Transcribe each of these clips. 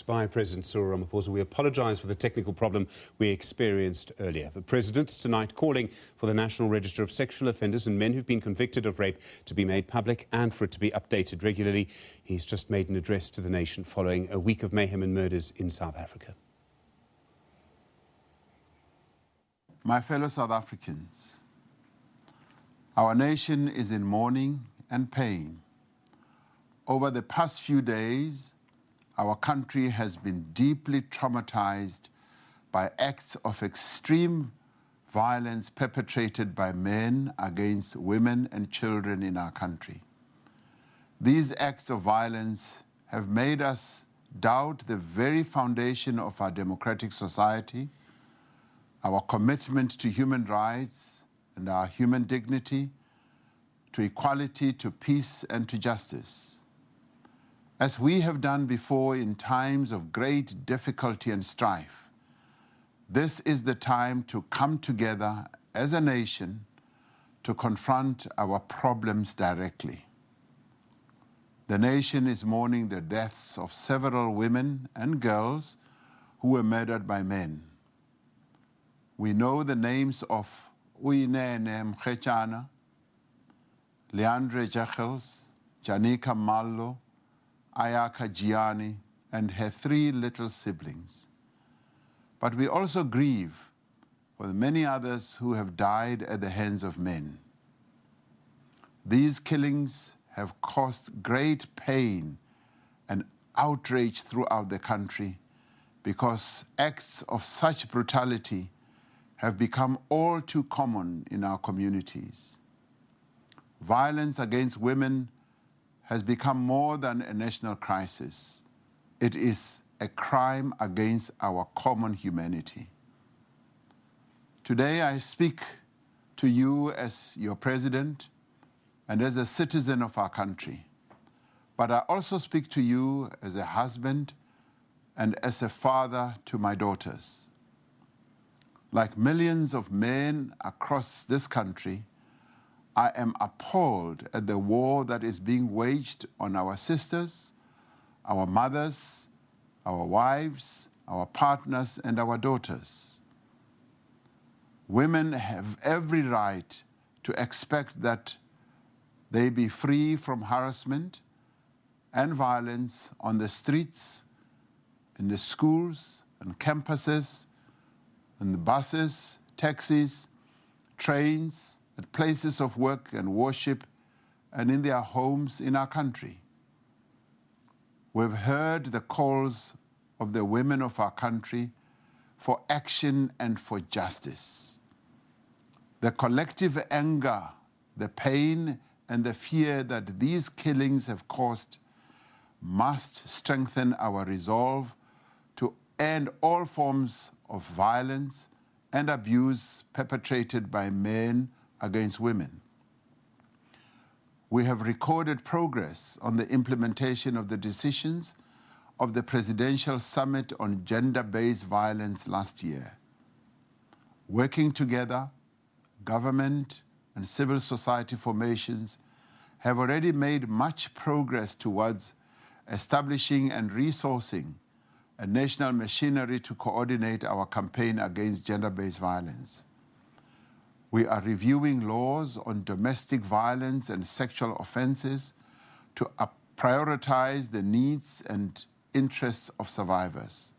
By President Cyril Ramaphosa, we apologise for the technical problem we experienced earlier. The President tonight calling for the National Register of Sexual Offenders and men who've been convicted of rape to be made public and for it to be updated regularly. He's just made an address to the nation following a week of mayhem and murders in South Africa. My fellow South Africans, our nation is in mourning and pain. Over the past few days, our country has been deeply traumatized by acts of extreme violence perpetrated by men against women and children in our country. These acts of violence have made us doubt the very foundation of our democratic society, our commitment to human rights and our human dignity, to equality, to peace, and to justice. As we have done before in times of great difficulty and strife, this is the time to come together as a nation to confront our problems directly. The nation is mourning the deaths of several women and girls who were murdered by men. We know the names of Uyinene Mrwetyana, Leandre Jechels, Janika Mallo, Ayaka Gianni, and her 3 little siblings. But we also grieve for the many others who have died at the hands of men. These killings have caused great pain and outrage throughout the country because acts of such brutality have become all too common in our communities. Violence against women has become more than a national crisis. It is a crime against our common humanity. Today I speak to you as your president and as a citizen of our country, but I also speak to you as a husband and as a father to my daughters. Like millions of men across this country, I am appalled at the war that is being waged on our sisters, our mothers, our wives, our partners, and our daughters. Women have every right to expect that they be free from harassment and violence on the streets, in the schools and campuses, in the buses, taxis, trains, at places of work and worship, and in their homes in our country. We've heard the calls of the women of our country for action and for justice. The collective anger, the pain, and the fear that these killings have caused must strengthen our resolve to end all forms of violence and abuse perpetrated by men against women. We have recorded progress on the implementation of the decisions of the Presidential Summit on Gender-Based Violence last year. Working together, government and civil society formations have already made much progress towards establishing and resourcing a national machinery to coordinate our campaign against gender-based violence. We are reviewing laws on domestic violence and sexual offenses to prioritize the needs and interests of survivors.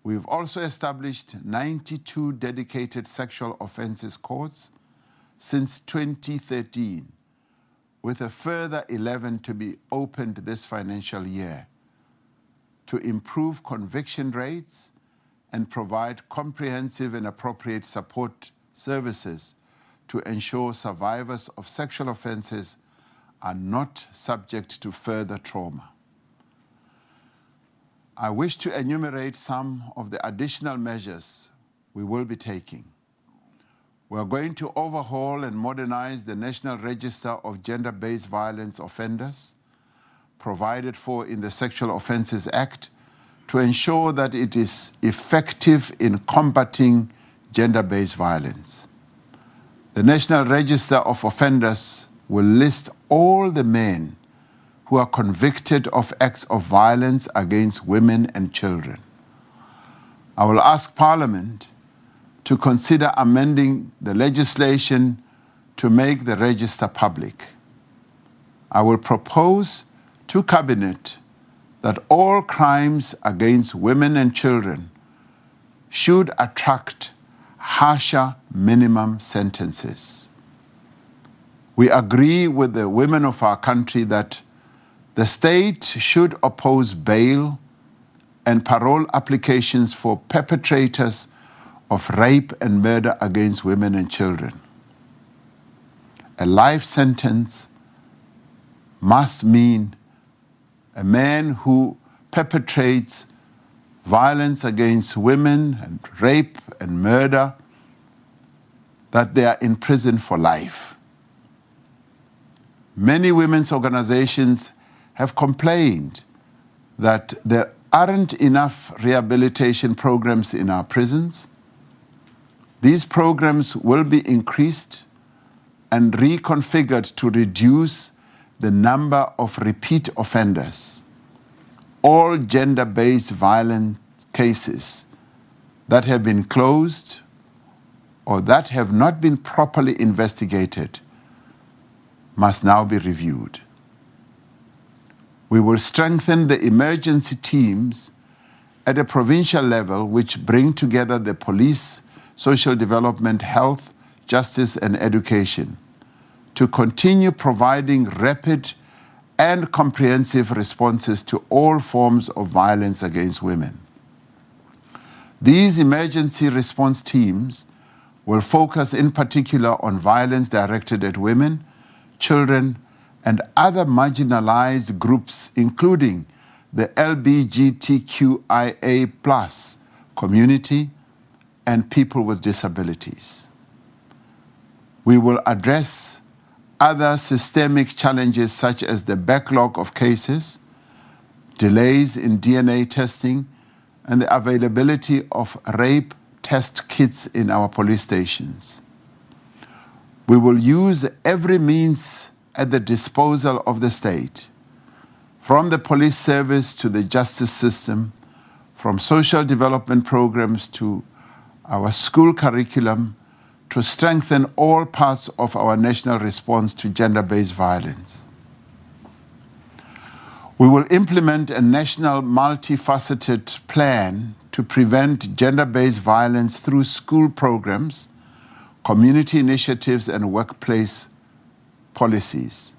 We've also established 92 dedicated sexual offenses courts since 2013, with a further 11 to be opened this financial year, to improve conviction rates and provide comprehensive and appropriate support services to ensure survivors of sexual offenses are not subject to further trauma. I wish to enumerate some of the additional measures we will be taking. We are going to overhaul and modernize the National Register of Gender-Based Violence Offenders, provided for in the Sexual Offences Act, to ensure that it is effective in combating gender-based violence. The National Register of Offenders will list all the men who are convicted of acts of violence against women and children. I will ask Parliament to consider amending the legislation to make the register public. I will propose to Cabinet that all crimes against women and children should attract harsher minimum sentences. We agree with the women of our country that the state should oppose bail and parole applications for perpetrators of rape and murder against women and children. A life sentence must mean a man who perpetrates violence against women and rape and murder, that they are in prison for life. Many women's organizations have complained that there aren't enough rehabilitation programs in our prisons. These programs will be increased and reconfigured to reduce the number of repeat offenders. All gender-based violence cases that have been closed or that have not been properly investigated must now be reviewed. We will strengthen the emergency teams at a provincial level which bring together the police, social development, health, justice, and education to continue providing rapid and comprehensive responses to all forms of violence against women. These emergency response teams will focus in particular on violence directed at women, children, and other marginalized groups, including the LGBTQIA+ community and people with disabilities. We will address other systemic challenges such as the backlog of cases, delays in DNA testing, and the availability of rape test kits in our police stations. We will use every means at the disposal of the state, from the police service to the justice system, from social development programs to our school curriculum, to strengthen all parts of our national response to gender-based violence. We will implement a national multifaceted plan to prevent gender-based violence through school programs, community initiatives, and workplace policies.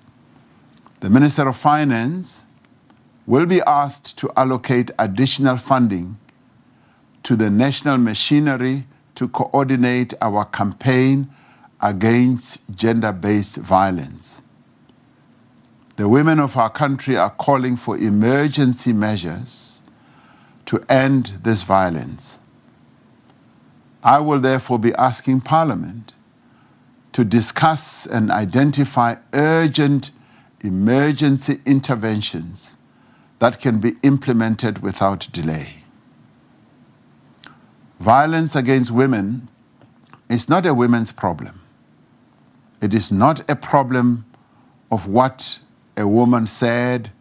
The Minister of Finance will be asked to allocate additional funding to the national machinery to coordinate our campaign against gender-based violence. The women of our country are calling for emergency measures to end this violence. I will therefore be asking Parliament to discuss and identify urgent emergency interventions that can be implemented without delay. Violence against women is not a women's problem. It is not a problem of what a woman said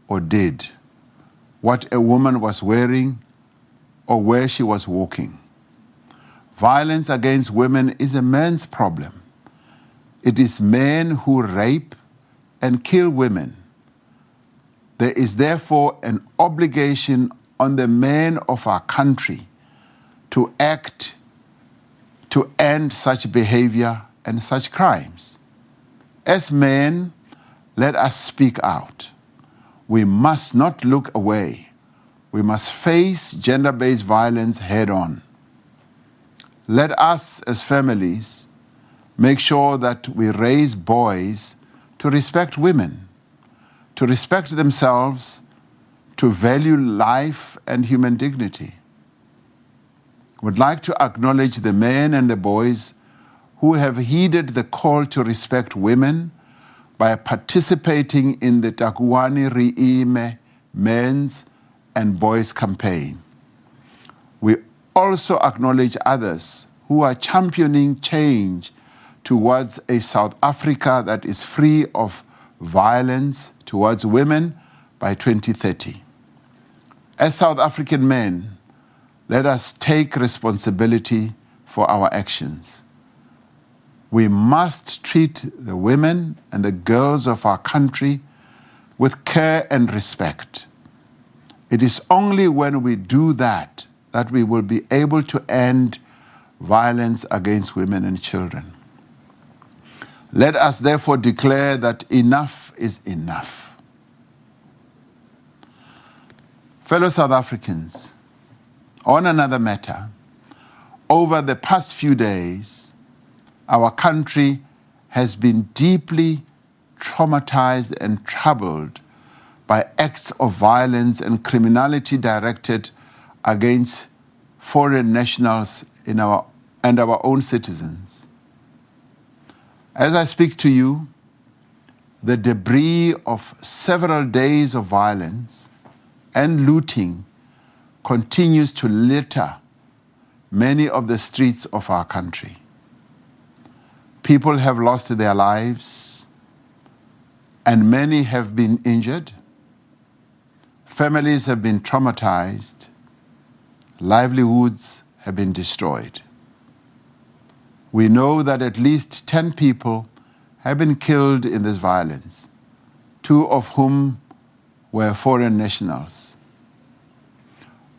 or did, what a woman was wearing or where she was walking. Violence against women is a man's problem. It is men who rape and kill women. There is therefore an obligation on the men of our country to act to end such behavior and such crimes. As men, let us speak out. We must not look away. We must face gender-based violence head-on. Let us, as families, make sure that we raise boys to respect women, to respect themselves, to value life and human dignity. I would like to acknowledge the men and the boys who have heeded the call to respect women by participating in the Takuwani Riime men's and boys campaign. We also acknowledge others who are championing change towards a South Africa that is free of violence towards women by 2030. As South African men, let us take responsibility for our actions. We must treat the women and the girls of our country with care and respect. It is only when we do that that we will be able to end violence against women and children. Let us therefore declare that enough is enough. Fellow South Africans, on another matter, over the past few days, our country has been deeply traumatized and troubled by acts of violence and criminality directed against foreign nationals and our own citizens. As I speak to you, the debris of several days of violence and looting continues to litter many of the streets of our country. People have lost their lives, and many have been injured. Families have been traumatized. Livelihoods have been destroyed. We know that at least 10 people have been killed in this violence, 2 of whom were foreign nationals.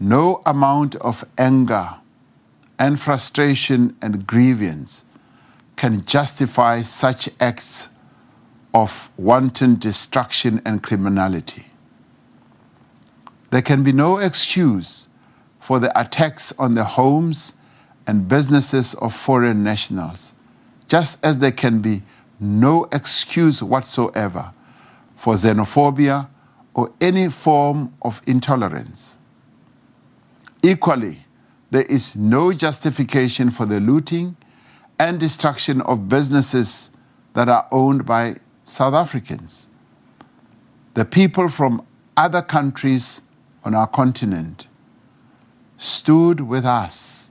No amount of anger and frustration and grievance can justify such acts of wanton destruction and criminality. There can be no excuse for the attacks on the homes and businesses of foreign nationals, just as there can be no excuse whatsoever for xenophobia or any form of intolerance. Equally, there is no justification for the looting and destruction of businesses that are owned by South Africans. The people from other countries on our continent stood with us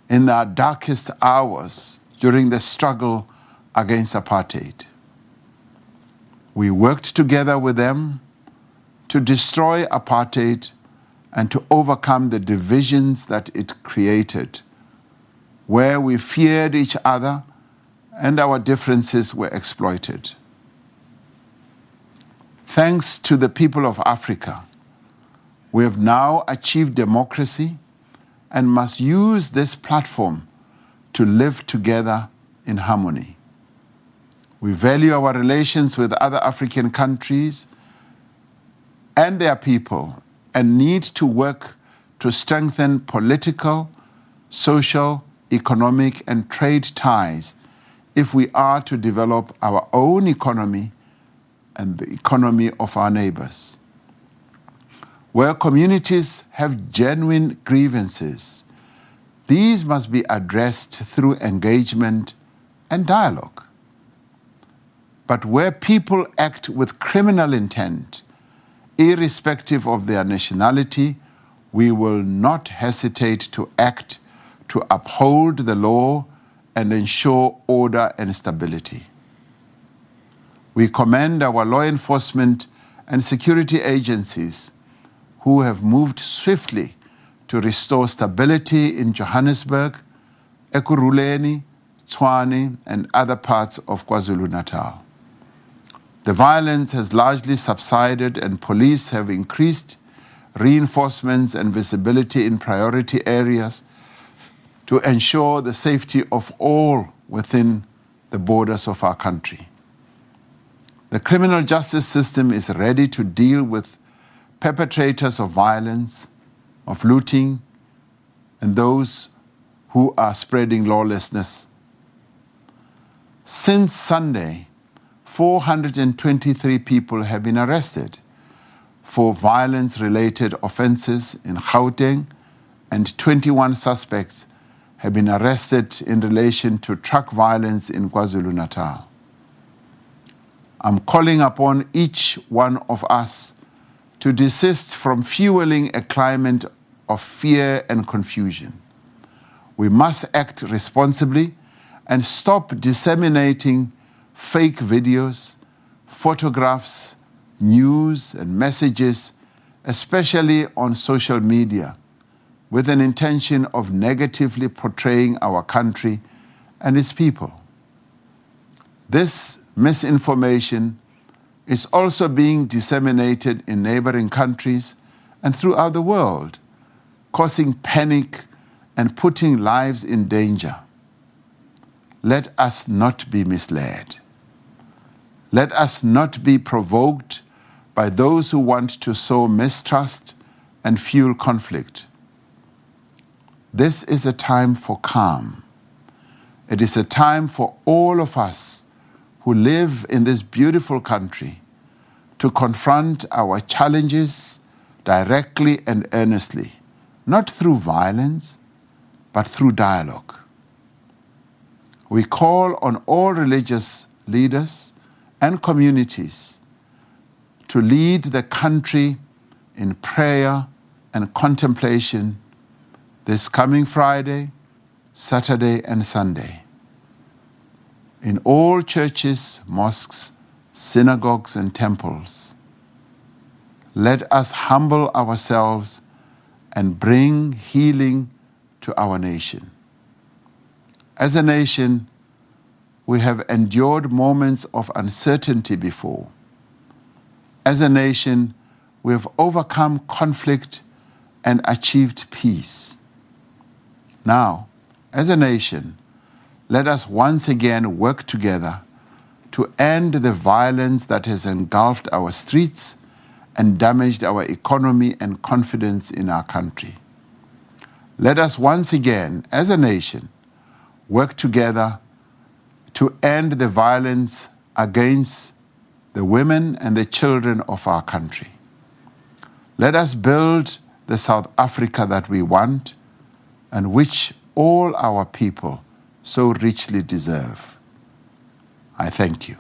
in our darkest hours during the struggle against apartheid. We worked together with them to destroy apartheid and to overcome the divisions that it created, where we feared each other and our differences were exploited. Thanks to the people of Africa, we have now achieved democracy and must use this platform to live together in harmony. We value our relations with other African countries and their people and need to work to strengthen political, social, economic, and trade ties if we are to develop our own economy and the economy of our neighbors. Where communities have genuine grievances, these must be addressed through engagement and dialogue. But where people act with criminal intent, irrespective of their nationality, we will not hesitate to act to uphold the law and ensure order and stability. We commend our law enforcement and security agencies who have moved swiftly to restore stability in Johannesburg, Ekurhuleni, Tshwane, and other parts of KwaZulu-Natal. The violence has largely subsided and police have increased reinforcements and visibility in priority areas to ensure the safety of all within the borders of our country. The criminal justice system is ready to deal with perpetrators of violence, of looting, and those who are spreading lawlessness. Since Sunday, 423 people have been arrested for violence-related offenses in Gauteng, and 21 suspects have been arrested in relation to truck violence in KwaZulu-Natal. I'm calling upon each one of us to desist from fueling a climate of fear and confusion. We must act responsibly and stop disseminating fake videos, photographs, news, and messages, especially on social media, with an intention of negatively portraying our country and its people. This misinformation is also being disseminated in neighboring countries and throughout the world, causing panic and putting lives in danger. Let us not be misled. Let us not be provoked by those who want to sow mistrust and fuel conflict. This is a time for calm. It is a time for all of us who live in this beautiful country to confront our challenges directly and earnestly, not through violence, but through dialogue. We call on all religious leaders and communities to lead the country in prayer and contemplation this coming Friday, Saturday, and Sunday. In all churches, mosques, synagogues, and temples, let us humble ourselves and bring healing to our nation. As a nation, we have endured moments of uncertainty before. As a nation, we have overcome conflict and achieved peace. Now, as a nation, let us once again work together to end the violence that has engulfed our streets and damaged our economy and confidence in our country. Let us once again, as a nation, work together to end the violence against the women and the children of our country. Let us build the South Africa that we want and which all our people so richly deserve. I thank you.